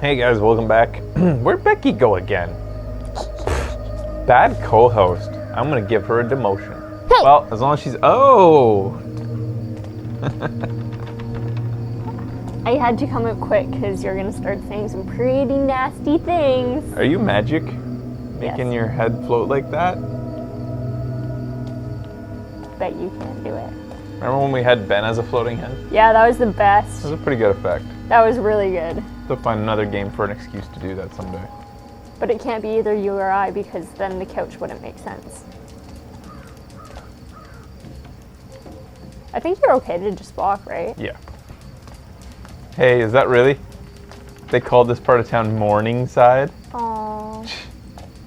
Hey guys, welcome back. Where'd Becky go again? Bad co-host. I'm gonna give her a demotion. Hey! Well, as long as she's... Oh! I had to come up quick because you're going to start saying some pretty nasty things. Are you magic? Making Yes. your head float like that? Bet you can't do it. Remember when we had Ben as a floating head? Yeah, that was the That best. was a pretty good effect. That was really good. We'll find another game for an excuse to do that someday. But it can't be either you or I because then the couch wouldn't make sense. I think you're okay to just walk, right? Yeah. Hey, is that really? They called this part of town Morningside? Aww.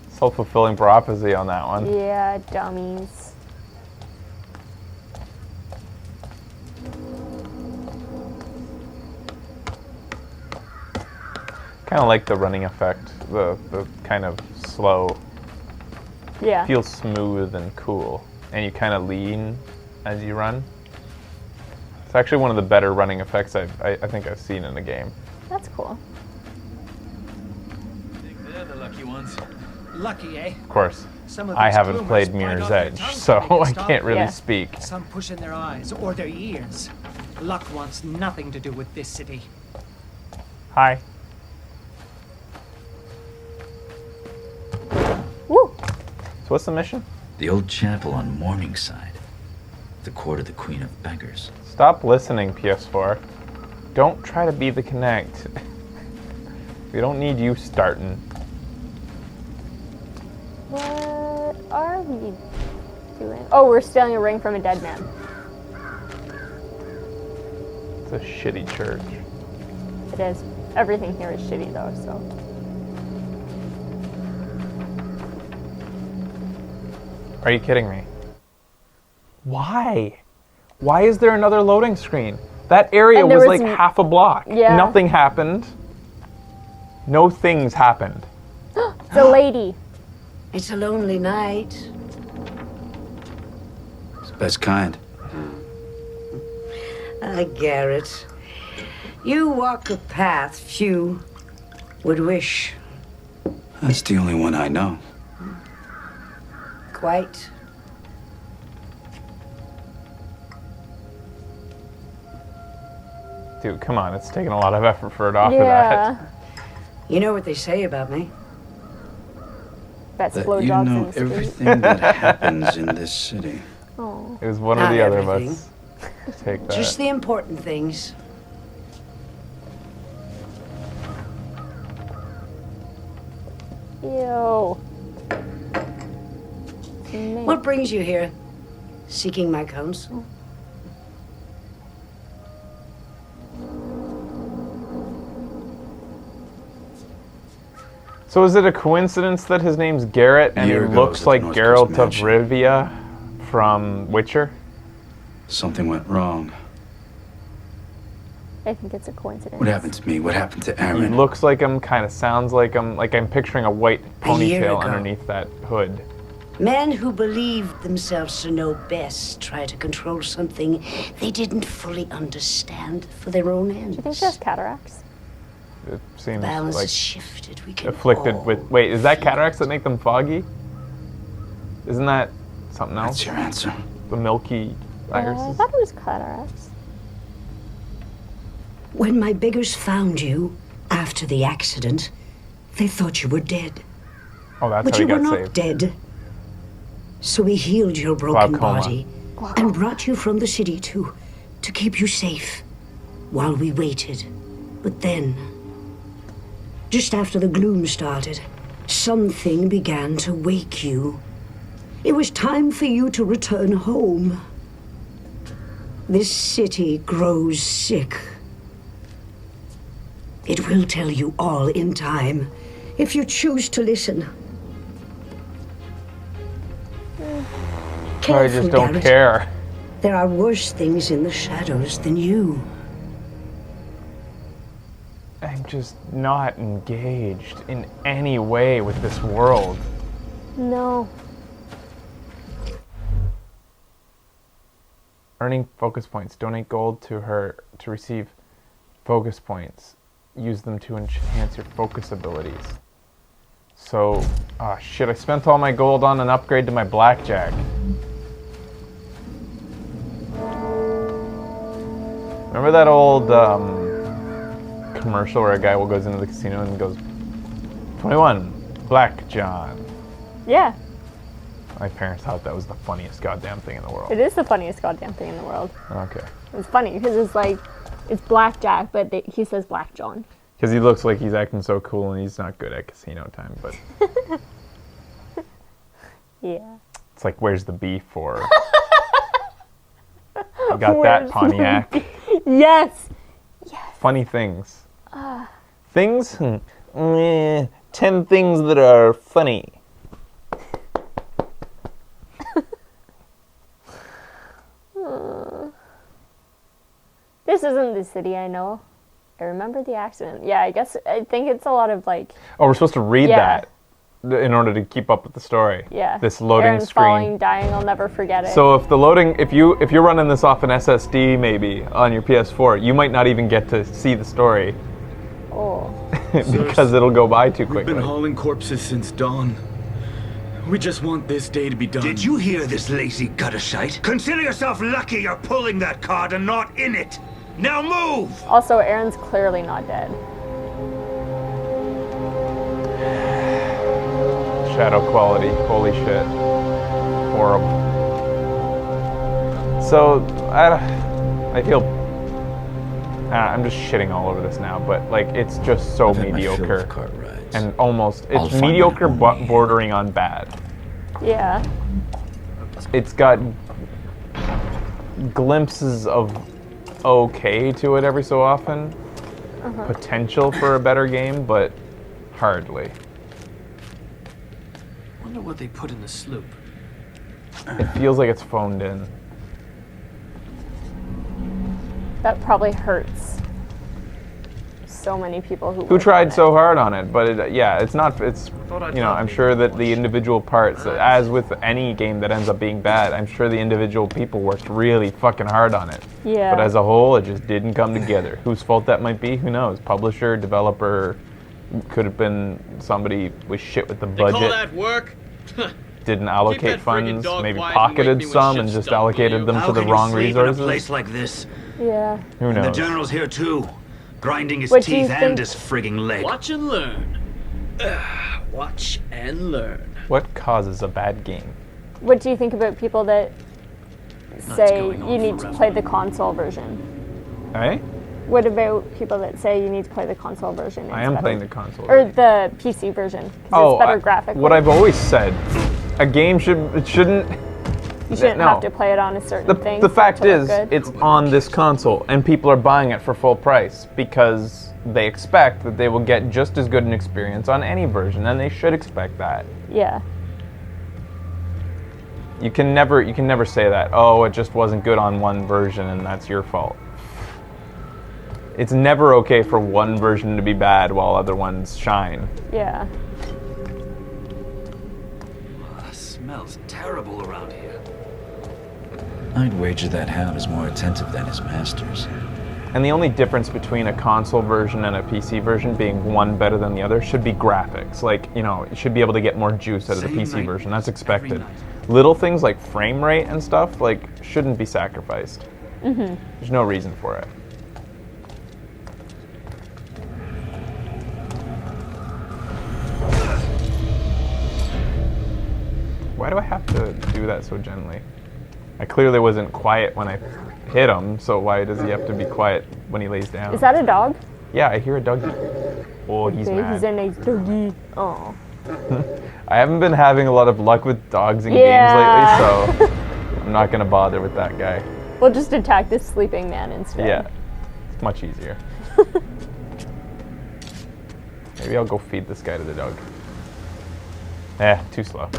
Self-fulfilling prophecy on that one. Yeah, dummies. Kind of like the running effect. The kind of slow. Yeah. Feels smooth and cool. And you kind of lean as you run. It's actually one of the better running effects I think I've seen in a game. That's cool. Think they're the lucky ones. Lucky, eh? Of course, Some of I these haven't groomers played bite Mirror's off their Edge, tongues so when they I get can't really Yeah. speak. Some push in their eyes or their ears. Luck wants nothing to do with this city. Hi. Woo! So what's the mission? The old chapel on Morningside. The court of the Queen of Beggars. Stop listening, PS4. Don't try to be the Connect. We don't need you starting. What are we doing? Oh, we're stealing a ring from a dead man. It's a shitty church. It is. Everything here is shitty though, so. Are you kidding me? Why? Why is there another loading screen? That area And there was was like half a block. Yeah. Nothing happened. No things happened. The lady. It's a lonely night. It's the best kind. Garrett. You walk a path few would wish. That's the only one I know. Quite. Dude, come on. It's taken a lot of effort for it off of Yeah. that. You know what they say about me? Best That blowjobs you in know the street. everything that happens in this city. Oh. It was one or Not the other of everything. us. Take that. Just the important things. Ew. Man. What brings you here? Seeking my counsel? So is it a coincidence that his name's Garrett and he Year ago, looks at like North Geralt Coast of Mansion. Rivia from Witcher? Something went wrong. I think it's a coincidence. What happened to me? What happened to He Aaron? looks like him, kind of sounds like him. Like I'm picturing a white A year ponytail ago. underneath that hood. Men who believed themselves to know best try to control something they didn't fully understand for their own ends. Do you think she has cataracts? It seems Balance like is shifted. We can afflicted all with... Wait, is that feel cataracts that make them foggy? Isn't that something else? That's your answer. The milky I irises? thought it was cataracts. When my beggars found you after the accident, they thought you were dead. Oh, that's But how you he were got not saved. dead. So we healed your broken Glaucoma. body and brought you from the city to keep you safe while we waited. But then, just after the gloom started, something began to wake you. It was time for you to return home. This city grows sick. It will tell you all in time, if you choose to listen. I Careful, just don't Garrett. care. There are worse things in the shadows than you. I'm just not engaged in any way with this world. No. Earning focus points. Donate gold to her to receive focus points. use them to enhance your focus abilities. So, shit, I spent all my gold on an upgrade to my blackjack. Remember that old commercial where a guy goes into the casino and goes, 21, Black John. Yeah, My parents thought that was the funniest goddamn thing in the world. it is the funniest goddamn thing in the world. Okay. It's funny because it's like, it's Blackjack, but he says Black John. Because he looks like he's acting so cool and he's not good at casino time, but Yeah. it's like, where's the beef for? You got Where's that, the Pontiac. Yes! Funny things. Things? 10 things that are funny. This isn't the city I know. I remember the accident. Yeah, I think it's a lot of like, Oh, we're supposed to read Yeah. that in order to keep up with the story. yeah. This loading Aaron's screen. falling, dying, I'll never forget it. So if you're running this off an SSD maybe on your PS4, you might not even get to see the story Oh. because it'll go by too We've quickly. been hauling corpses since dawn. We just want this day to be done. Did you hear this lazy gutter shite? Consider yourself lucky you're pulling that card and not in it. Now move! Also, Aaron's clearly not dead. Shadow quality, holy shit, horrible. So I feel I'm just shitting all over this now, but like it's just so I've had my fill mediocre of cart rides. and almost I'll it's find my mediocre own but way. bordering on bad. Yeah. It's got glimpses of okay to it every so often, potential for a better game, but hardly. Wonder what they put in the sloop. It feels like it's phoned in. That probably hurts so many people who Who work tried on so it. hard on it, but it's not, I'm sure that the individual parts, as with any game that ends up being bad, I'm sure the individual people worked really fucking hard on it. Yeah. But as a whole, it just didn't come together. Whose fault that might be, who knows? Publisher, developer, could have been somebody with shit with the Call budget, that work? didn't that allocate friggin' funds, dog maybe quiet and wake pocketed me when some shit's and just done, will allocated you? them How to the can you wrong sleep in a resources. place like this? Yeah. Who The knows? general's here too, grinding his What do you teeth and think- his frigging leg. Watch and learn. Watch and learn. What causes a bad game? What do you think about people that say going on you need to forever. play the console version? Eh? What about people that say you need to play the console version? I It's am better- playing the console. Or version. the PC version. 'Cause it's better graphically. What I've always said, a game shouldn't. You shouldn't no. have to play it on a certain thing. The for it fact to look is, good. it's on this console, and people are buying it for full price because they expect that they will get just as good an experience on any version, and they should expect that. Yeah. You can never say that. Oh, it just wasn't good on one version, and that's your fault. It's never okay for one version to be bad while other ones shine. Yeah. Smells terrible around here. I'd wager that hound is more attentive than his masters. And the only difference between a console version and a PC version being one better than the other should be graphics. Like, it should be able to get more juice out of the Same PC night, version. That's every expected. night. Little things like frame rate and stuff, shouldn't be sacrificed. There's no reason for it. Why do I have to do that so gently? I clearly wasn't quiet when I hit him, so why does he have to be quiet when he lays down? Is that a dog? Yeah, I hear a doggy. Oh, he's Okay, mad. he's a nice doggy. Oh. I haven't been having a lot of luck with dogs in Yeah. games lately, so I'm not gonna bother with that guy. We'll just attack this sleeping man instead. Yeah, it's much easier. Maybe I'll go feed this guy to the dog. Too slow.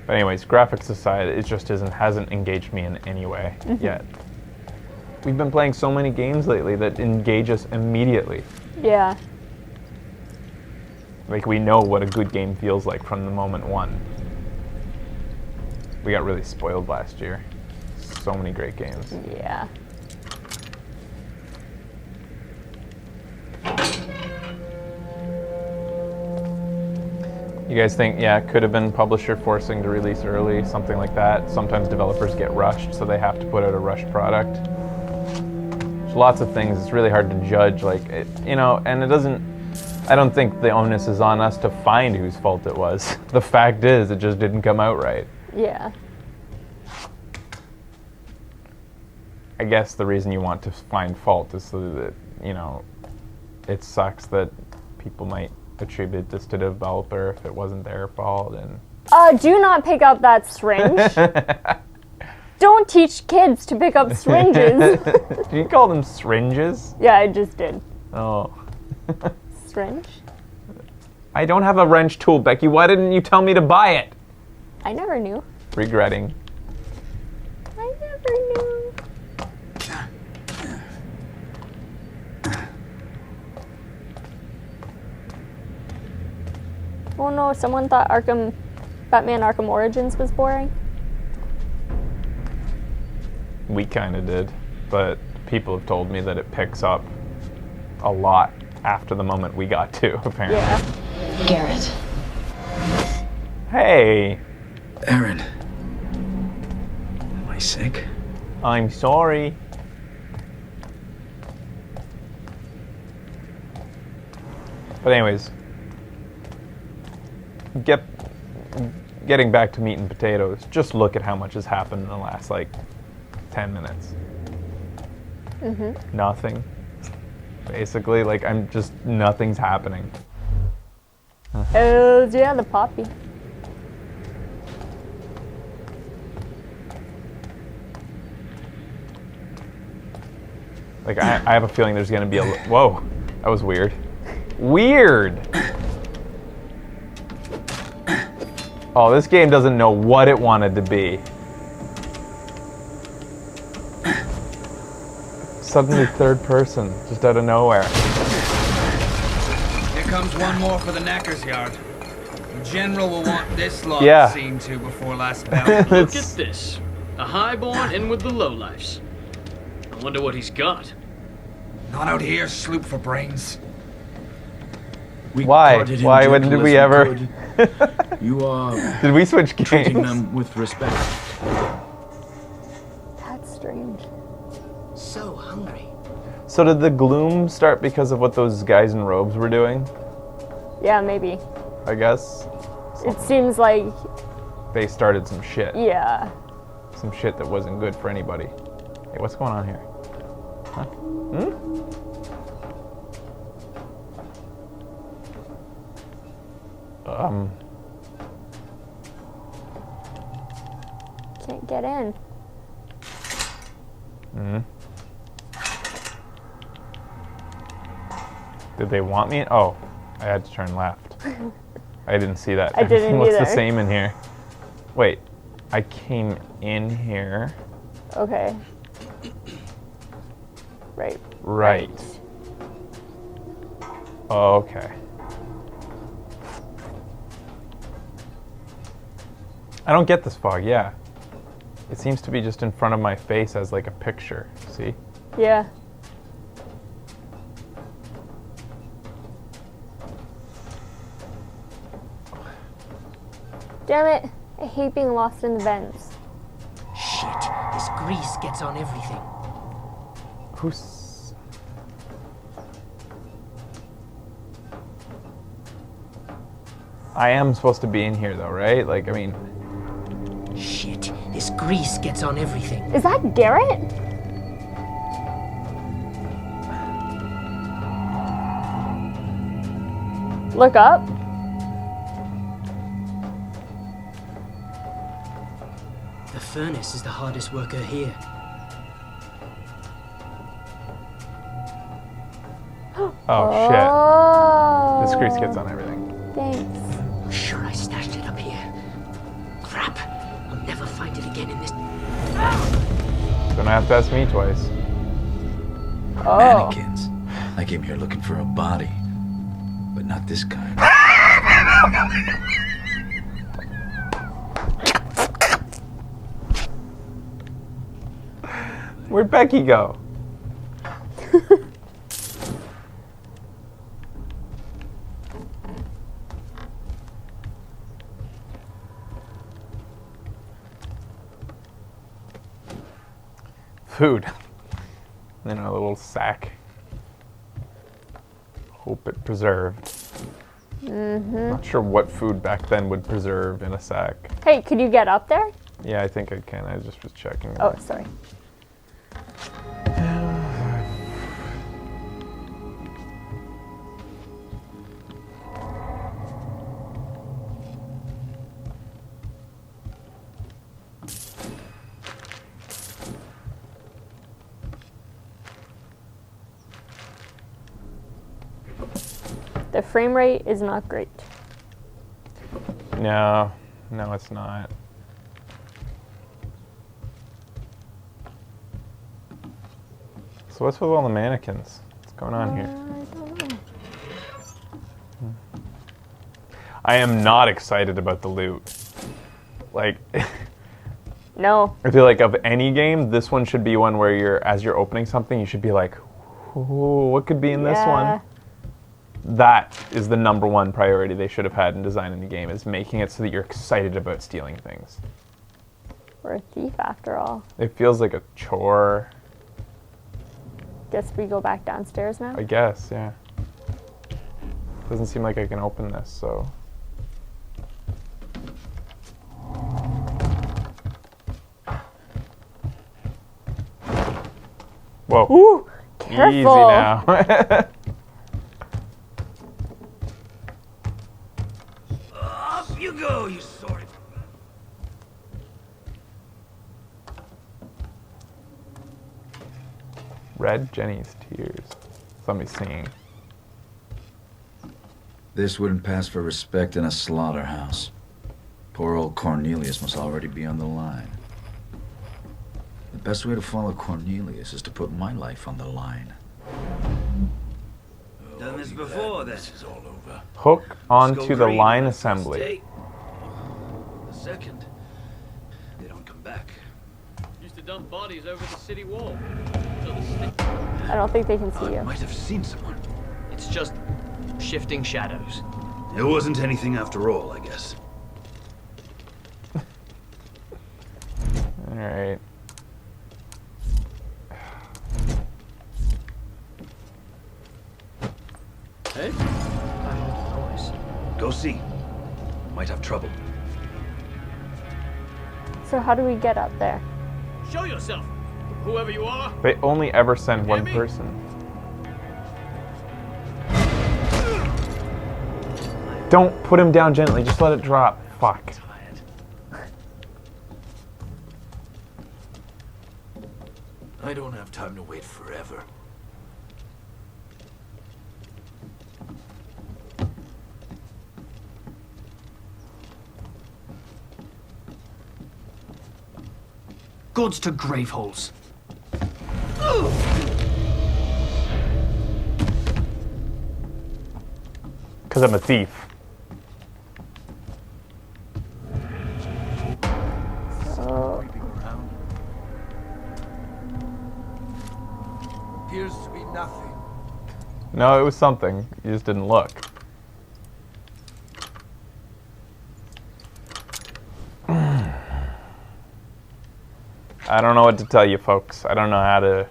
But anyways, graphics aside, it just hasn't engaged me in any way yet. We've been playing so many games lately that engage us immediately. Yeah. Like we know what a good game feels like from the moment one. We got really spoiled last year. So many great games. Yeah. You guys think, yeah, it could have been publisher forcing to release early, something like that. Sometimes developers get rushed, so they have to put out a rushed product. There's lots of things. It's really hard to judge, like, and it doesn't, I don't think the onus is on us to find whose fault it was. The fact is, it just didn't come out right. Yeah. I guess the reason you want to find fault is so that, it sucks that people might attribute this to the developer if it wasn't their fault. And Do not pick up that syringe. Don't teach kids to pick up syringes. Do you call them syringes? Yeah, I just did. Oh. Syringe? I don't have a wrench tool, Becky. Why didn't you tell me to buy it? I never knew. Regretting. I never knew. Oh no, someone thought Batman Arkham Origins was boring. We kind of did, but people have told me that it picks up a lot after the moment we got to, apparently. Yeah. Garrett. Hey, Aaron. Am I sick? I'm sorry. But anyways, getting back to meat and potatoes, just look at how much has happened in the last, 10 minutes. Mm-hmm. Nothing. Basically, nothing's happening. Oh, yeah, the poppy. I have a feeling there's gonna be whoa, that was weird. Weird! Oh, this game doesn't know what it wanted to be. Suddenly third person, just out of nowhere. Here comes one more for the Knacker's Yard. The General will want this lot Yeah. seen to before last bell. Look at this. A highborn in with the lowlifes. I wonder what he's got. Not out here, sloop for brains. We Why? guarded him Why? When gentle did we as ever? could. You are Did we switch treating games? them with respect. That's strange. So hungry. So did the gloom start because of what those guys in robes were doing? Yeah, maybe. I guess It seems like, they started some shit. yeah. Some shit that wasn't good for anybody. Hey, what's going on here? Huh? Can't get in. Did they want me? Oh, I had to turn left. I didn't see that. I didn't Everything looks the either. same in here. Wait, I came in here. Okay. Right. Right. Okay. I don't get this fog, yeah. It seems to be just in front of my face as a picture, see? Yeah. Damn it. I hate being lost in the vents. Shit, this grease gets on everything. Who's... I am supposed to be in here though, right? Shit, this grease gets on everything. Is that Garrett? Look up. The furnace is the hardest worker here. Oh, shit. Oh. This grease gets on everything. Thanks. I'm sure I stashed it up here. Crap, I'll never find it again in this. Don't have to ask me twice. Oh. Mannequins. I came here looking for a body, but not this kind. Where'd Becky go? Food. In a little sack. Hope it preserved. Not sure what food back then would preserve in a sack. Hey, could you get up there? Yeah, I think I can. I just was checking. Oh, sorry. The frame rate is not great. No, it's not. So what's with all the mannequins? What's going on here? I don't know. I am not excited about the loot. Like, No. I feel like of any game, this one should be one where as you're opening something, you should be like, ooh, what could be in this one? That is the number one priority they should have had in designing the game, is making it so that you're excited about stealing things. We're a thief after all. It feels like a chore, Guess we go back downstairs now? I guess, yeah. Doesn't seem like I can open this, so. Whoa. Ooh, careful. Easy now. Up you go, you sort of... Red Jenny's tears. Somebody's singing. This wouldn't pass for respect in a slaughterhouse. Poor old Cornelius must already be on the line. The best way to follow Cornelius is to put my life on the line. Done this before, this is all over. Hook onto the line assembly. The second, they don't come back. Used to dump bodies over the city wall. I don't think they can see you. Might have seen someone. It's just shifting shadows. It wasn't anything after all, I guess. Alright. Hey? I heard a noise. Go see. Might have trouble. So how do we get up there? Show yourself, whoever you are. They only ever send one me? person. Don't put him down gently, just let it drop. Fuck. I don't have time to wait forever. Gods to grave holes. Because I'm a thief. So, Appears to be nothing. No, it was something. You just didn't look. I don't know what to tell you, folks. I don't know how to...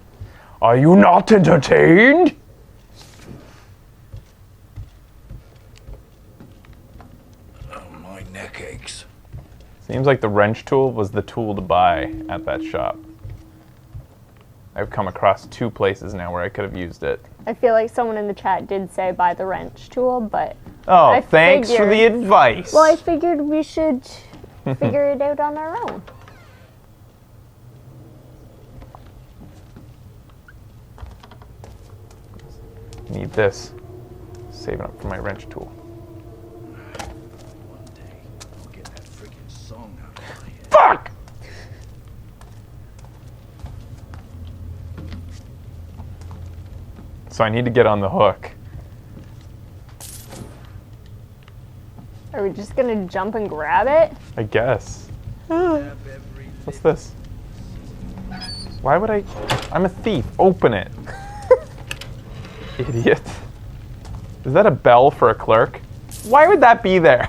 Are you not entertained? My neck aches. Seems like the wrench tool was the tool to buy at that shop. I've come across 2 places now where I could have used it. I feel like someone in the chat did say buy the wrench tool, but Oh, I thanks for the figured- advice. well, I figured we should figure it out on our own. Need this. Saving up for my wrench tool. One day, I'll get that freaking song out of my head. Fuck! So I need to get on the hook. Are we just gonna jump and grab it? I guess. What's this? Why would I... I'm a thief. Open it. Idiot. Is that a bell for a clerk? Why would that be there?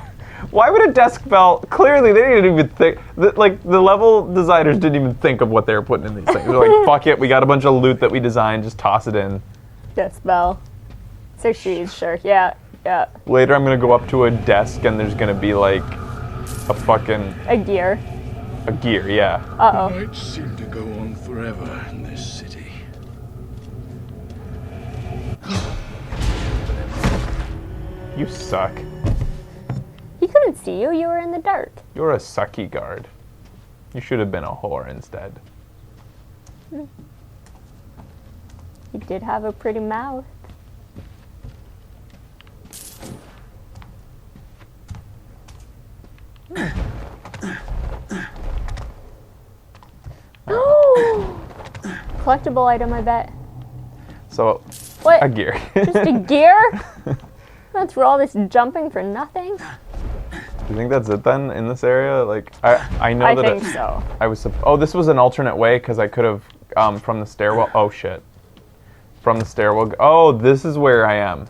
Why would a desk bell? Clearly, they didn't even think. Like, the level designers didn't even think of what they were putting in these things. They're like, fuck it, we got a bunch of loot that we designed, just toss it in. Yes, Bell. 6 G's, sure. Yeah, yeah. Later, I'm gonna go up to a desk and there's gonna be like a fucking. A gear. A gear, yeah. Uh-oh. Nights seem to go on forever in this city. You suck. He couldn't see you. You were in the dark. You're a sucky guard. You should have been a whore instead. He did have a pretty mouth. Collectible item, I bet. So, What? a gear. Just a gear? Went through all this jumping for nothing? Do you think that's it then in this area? Like, I know I that think so. I was. Oh, this was an alternate way because I could have from the stairwell. Oh shit. From the stairwell. Oh, this is where I am.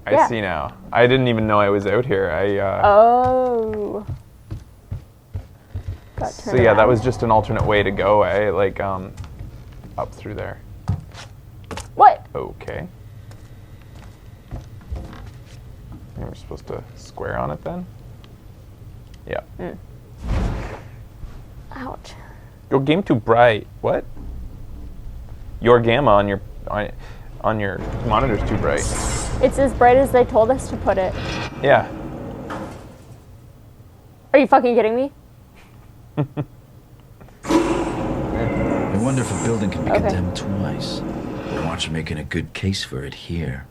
I Yeah. see now. I didn't even know I was out here. Oh. Got So turned yeah, that around. was just an alternate way to go. Like up through there. What? Okay. We're supposed to square on it then? Yeah. Ouch. Your game too bright. What? Your gamma on your monitor's too bright. It's as bright as they told us to put it. Yeah. Are you fucking kidding me? I wonder if a building can be Okay. condemned twice. Watch making a good case for it here.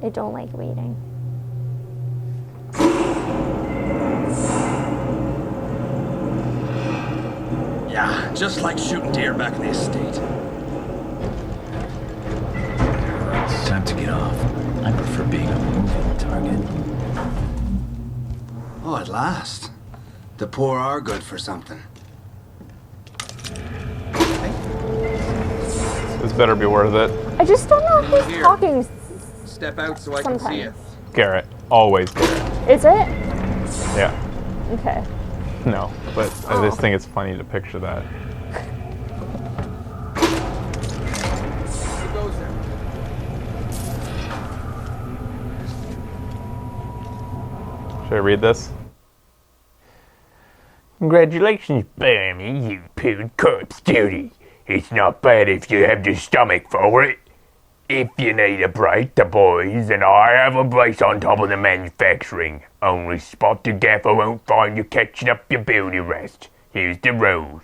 I don't like waiting. Yeah, just like shooting deer back in the estate. It's time to get off. I prefer being a moving target. Oh, at last. The poor are good for something. This better be worth it. I just don't know who's Here. talking. Step out so I can see it. Sometimes. Garrett. Always Garrett. Is it? Yeah. Okay. No, but I just think it's funny to picture that. Who goes there? Should I read this? Congratulations, Barney, you pulled corpse duty. It's not bad if you have the stomach for it. If you need a break, the boys and I have a place on top of the manufacturing. Only spot the gaffer won't find you catching up your beauty rest. Here's the rules.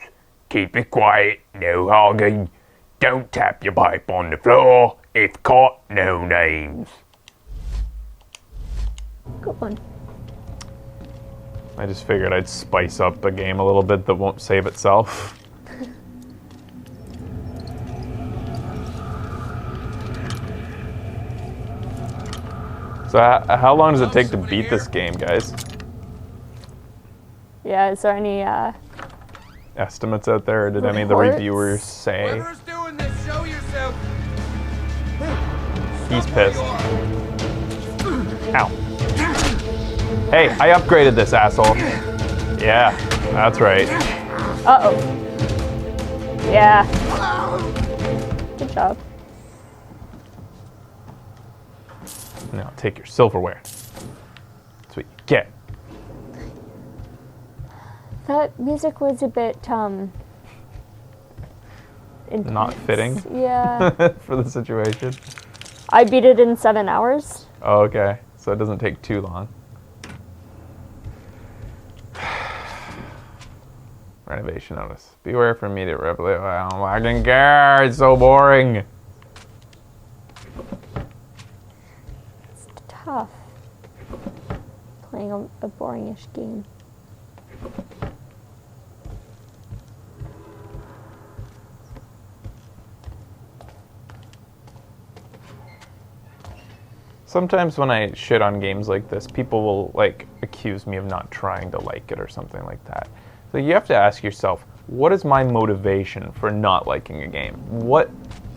Keep it quiet, no hogging. Don't tap your pipe on the floor. If caught, no names. Good one. I just figured I'd spice up a game a little bit that won't save itself. So how long does it take to beat this game, guys? Yeah, is there any, Estimates out there, or did any of the Reports? reviewers say? Whoever's doing this, show yourself. He's pissed. Ow. Hey, I upgraded this, asshole. Yeah, that's right. uh-oh. Yeah. Good job. Now take your silverware. That's what you get. That music was a bit, intense. Not fitting Yeah. for the situation. I beat it in 7 hours. Oh, okay, so it doesn't take too long. Renovation notice. Beware for immediate revelation. Oh my fucking god, it's so boring. It's tough. Playing a boringish game. Sometimes when I shit on games like this, people will like accuse me of not trying to like it or something like that. So you have to ask yourself, what is my motivation for not liking a game?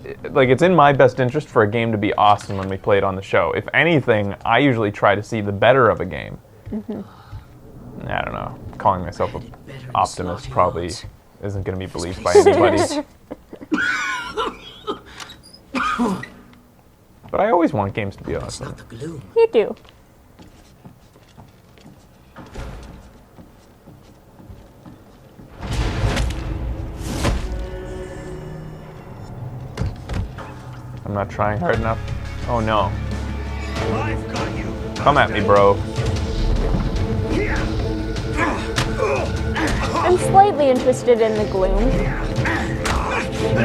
It's in my best interest for a game to be awesome when we play it on the show. If anything, I usually try to see the better of a game. I don't know. Calling myself an optimist probably isn't going to be believed by anybody. But I always want games to be awesome. You do. I'm not trying hard enough. Oh no. I've got you. Come at me, bro. I'm slightly interested in the Gloom.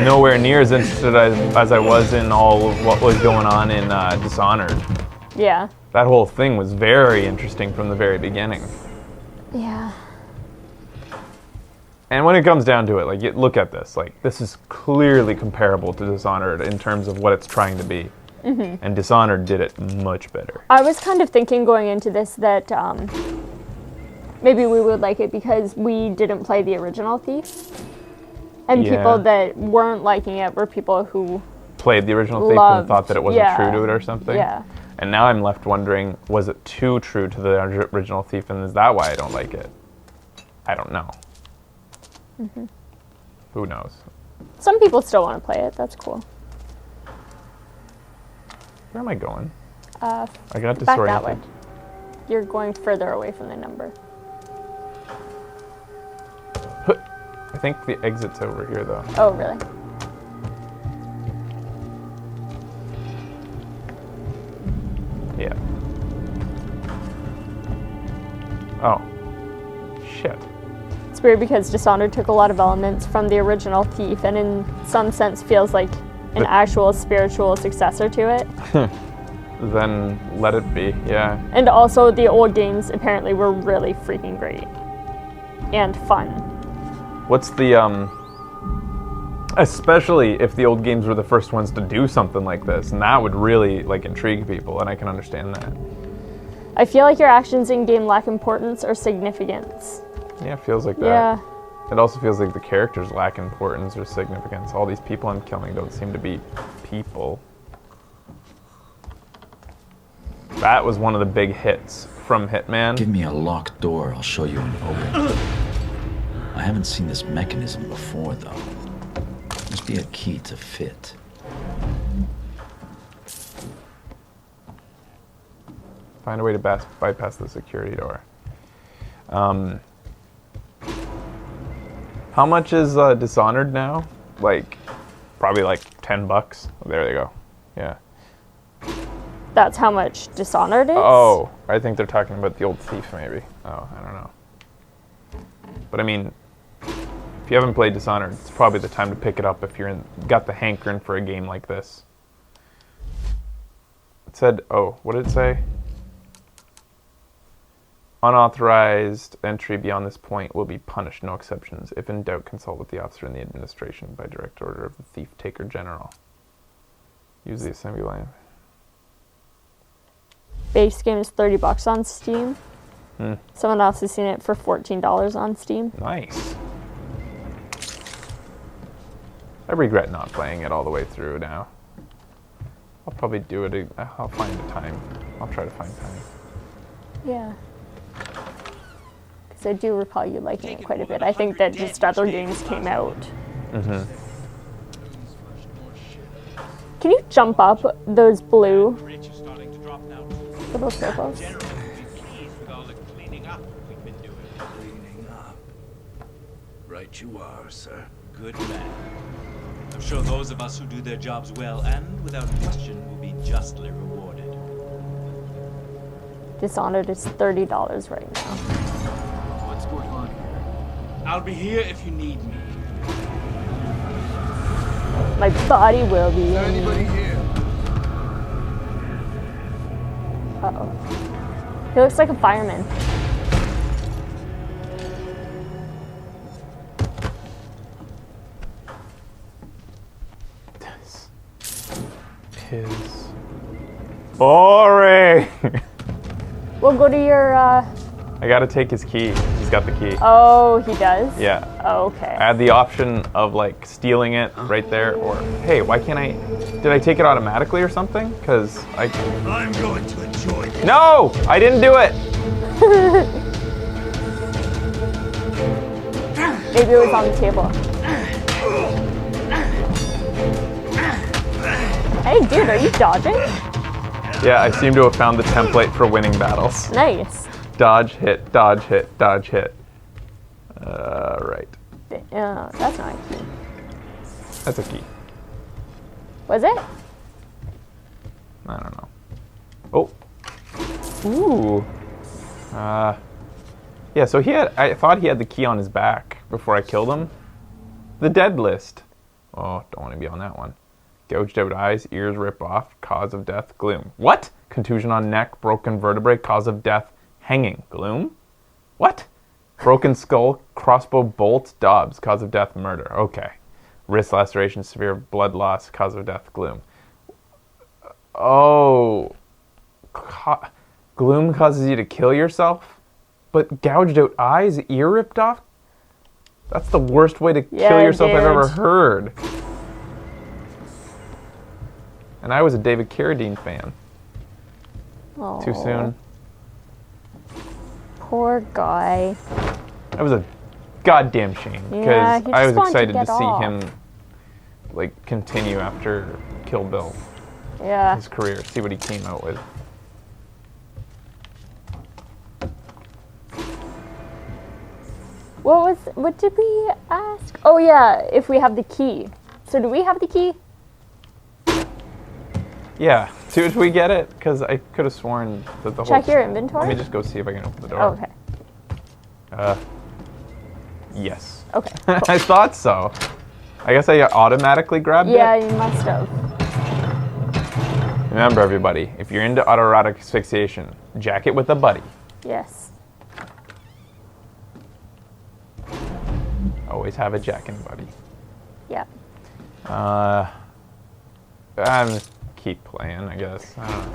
Nowhere near as interested as I was in all of what was going on in Dishonored. Yeah. That whole thing was very interesting from the very beginning. Yeah. And when it comes down to it, like, look at this. Like, this is clearly comparable to Dishonored in terms of what it's trying to be. And Dishonored did it much better. I was kind of thinking going into this that maybe we would like it because we didn't play the original Thief. And people that weren't liking it were people who played the original Thief and thought that it wasn't true to it or something. Yeah. And now I'm left wondering, was it too true to the original Thief, and is that why I don't like it? I don't know. Who knows? Some people still want to play it. That's cool. Where am I going? I got back that way. disoriented. You're going further away from the number. I think the exit's over here, though. Oh, really? Yeah. Oh. Shit. It's weird because Dishonored took a lot of elements from the original Thief and in some sense feels like an actual spiritual successor to it. Then let it be, yeah. And also the old games apparently were really freaking great. And fun. What's the, especially if the old games were the first ones to do something like this, and that would really, like, intrigue people, and I can understand that. I feel like your actions in-game lack importance or significance. Yeah, it feels like that. Yeah. It also feels like the characters lack importance or significance. All these people I'm killing don't seem to be people. That was one of the big hits from Hitman. Give me a locked door, I'll show you an open. I haven't seen this mechanism before, though. Must be a key to fit. Find a way to bypass the security door. How much is Dishonored now? Like, probably like $10. There they go. Yeah. That's how much Dishonored is? Oh, I think they're talking about the old Thief, maybe. Oh, I don't know. But I mean, if you haven't played Dishonored, it's probably the time to pick it up if you're got the hankering for a game like this. It said, oh, what did it say? Unauthorized entry beyond this point will be punished, no exceptions. If in doubt, consult with the officer in the administration by direct order of the Thief Taker General. Use the assembly line. Base game is $30 on Steam. Someone else has seen it for $14 on Steam. Nice. I regret not playing it all the way through now. I'll probably do it. I'll find a time. I'll try to find time. Yeah. Because I do recall you liking it quite a bit. I think that just other games came out. Can you jump up those blue little circles? Right you are, sir. Good man. I'm sure those of us who do their jobs well and without question will be justly rewarded. Dishonored is $30 right now. What's going on here? I'll be here if you need me. My body will be. Is there anybody here? Uh-oh. He looks like a fireman. His Boring! We'll go to your, I gotta take his key. He's got the key. Oh, he does? Yeah. Oh, okay. I had the option of like stealing it right there, or hey, why can't I? Did I take it automatically or something? Because I'm going to enjoy this. No, I didn't do it. Maybe it was on the table. Hey, dude, are you dodging? Yeah, I seem to have found the template for winning battles. Nice. Dodge, hit, dodge, hit, dodge, hit. Right. That's not a key. That's a key. Was it? I don't know. Oh. Ooh. Yeah, so I thought he had the key on his back before I killed him. The dead list. Oh, don't want to be on that one. Gouged out eyes, ears rip off, cause of death, gloom. What? Contusion on neck, broken vertebrae, cause of death, hanging, gloom? What? Broken skull, crossbow bolts, Dobbs, cause of death, murder. Okay. Wrist laceration, severe blood loss, cause of death, gloom. Oh. Gloom causes you to kill yourself? But gouged out eyes, ear ripped off? That's the worst way to kill yourself I've ever heard. And I was a David Carradine fan. Oh. Too soon. Poor guy. That was a goddamn shame Yeah, because I was excited to see off. him like continue after Kill Bill. Yeah. His career, see what he came out with. What did we ask? Oh yeah, if we have the key. So do we have the key? Yeah, did we get it? Because I could have sworn that the Check whole... your inventory? Let me just go see if I can open the door. Oh, okay. Yes. Okay. Cool. I thought so. I guess I automatically grabbed Yeah, it. you must have. Remember, everybody, if you're into autoerotic asphyxiation, jack it with a buddy. Yes. Always have a jacking buddy. Yeah. I'm just keep playing, I guess. I don't know.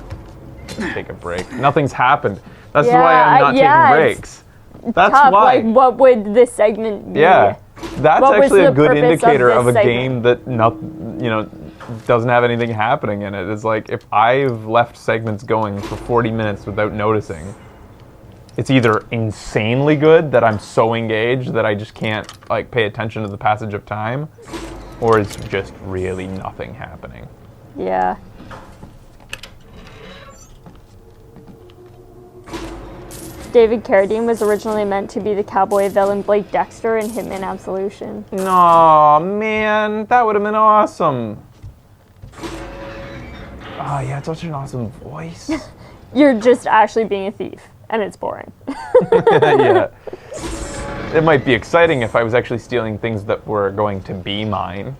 Just take a break. Nothing's happened. That's Yeah, why I'm not taking it's breaks. That's tough. why. Like, what would this segment be? Yeah, that's What was actually a the good purpose indicator of of a this game that doesn't have anything happening in it. It's like if I've left segments going for 40 minutes without noticing, it's either insanely good that I'm so engaged that I just can't like pay attention to the passage of time, or it's just really nothing happening. Yeah. David Carradine was originally meant to be the cowboy villain Blake Dexter in Hitman Absolution. No, man, that would have been awesome. Oh yeah, it's such an awesome voice. You're just actually being a thief, and it's boring. Yeah. It might be exciting if I was actually stealing things that were going to be mine.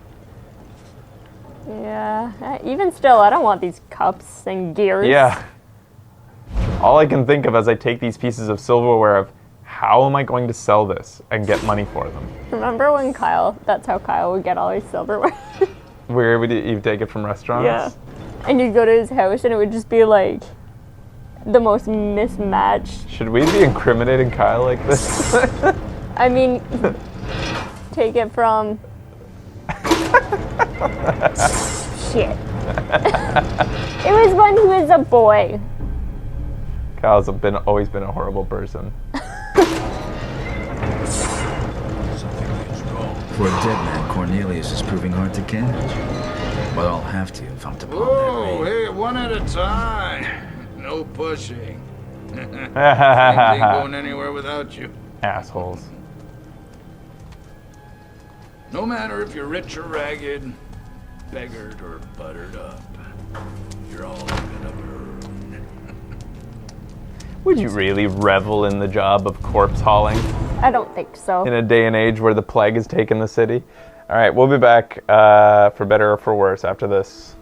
Yeah. Even still, I don't want these cups and gears. Yeah. All I can think of as I take these pieces of silverware of how am I going to sell this and get money for them? Remember when that's how Kyle would get all his silverware? Where would you take it from restaurants? Yeah. And you'd go to his house and it would just be like the most mismatched. Should we be incriminating Kyle like this? I mean, take it from... Shit. It was when he was a boy. Kyle's always been a horrible person. For a dead man, Cornelius is proving hard to catch. But I'll have to if I'm to pull Whoa, hey, one at a time. No pushing. Things ain't going anywhere without you. Assholes. No matter if you're rich or ragged, beggared or buttered up, you're all gonna burn. Would you really revel in the job of corpse hauling I don't think so. in a day and age where the plague has taken the city? All right, we'll be back for better or for worse after this.